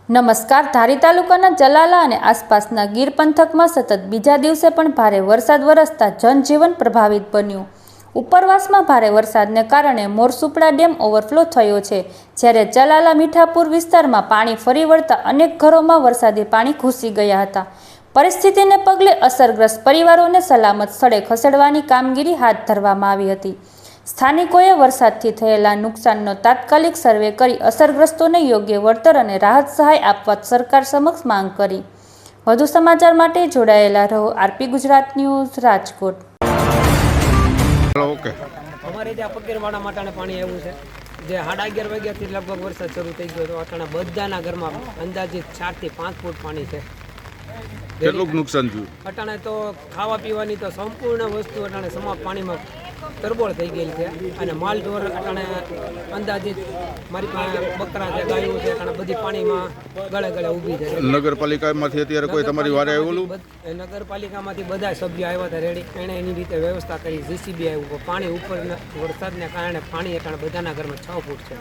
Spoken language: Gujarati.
નમસ્કાર। ધારી તાલુકાના જલાલા અને આસપાસના ગીર પંથકમાં સતત બીજા દિવસે પણ ભારે વરસાદ વરસતા જનજીવન પ્રભાવિત બન્યું। ઉપરવાસમાં ભારે વરસાદને કારણે મોરસુપડા ડેમ ઓવરફ્લો થયો છે, જ્યારે જલાલા મીઠાપુર વિસ્તારમાં પાણી ફરી વળતા અનેક ઘરોમાં વરસાદી પાણી ઘૂસી ગયા હતા। પરિસ્થિતિને પગલે અસરગ્રસ્ત પરિવારોને સલામત સ્થળે ખસેડવાની કામગીરી હાથ ધરવામાં આવી હતી। સ્થાનિકોએ વરસાદથી થયેલા નુકસાનનો તાત્કાલિક સર્વે કરી અસરગ્રસ્તોને યોગ્ય વળતર અને રાહત સહાય આપવા સરકાર સમક્ષ માંગ કરી। વધુ સમાચાર માટે જોડાયેલા રહો। RP Gujarat news, Rajkot. અમારે ત્યાં પકીરવાડા માટાને પાણી આવ્યું છે, જે 11:30 વાગ્યાથી લગભગ વરસાદ શરૂ થઈ ગયો હતો। અટાણે બધાના ઘરમાં અંદાજિત 4 થી 5 ફૂટ પાણી છે। કેટલું નુકસાન થયું? અટાણે તો ખાવા પીવાની તો સંપૂર્ણ વસ્તુ અટાણે સમાપ્ત પાણીમાં તરબોળ થઈ ગયેલી છે, અને માલ ઢોર અટાણે અંદાજિત મારી પાસે બકરા છે, ગાયો છે, અટાણે બધી પાણીમાં ગળે ગળે ઊભી છે। નગરપાલિકામાંથી અત્યારે કોઈ તમારી વારે આવેલું? નગરપાલિકામાંથી બધા સભ્યો આવ્યા હતા રેડી, એણે એની રીતે વ્યવસ્થા કરી। જીસીબી આવ્યું, પાણી ઉપર વરસાદને કારણે પાણી અટાણે બધાના ઘરમાં 6 ફૂટ છે।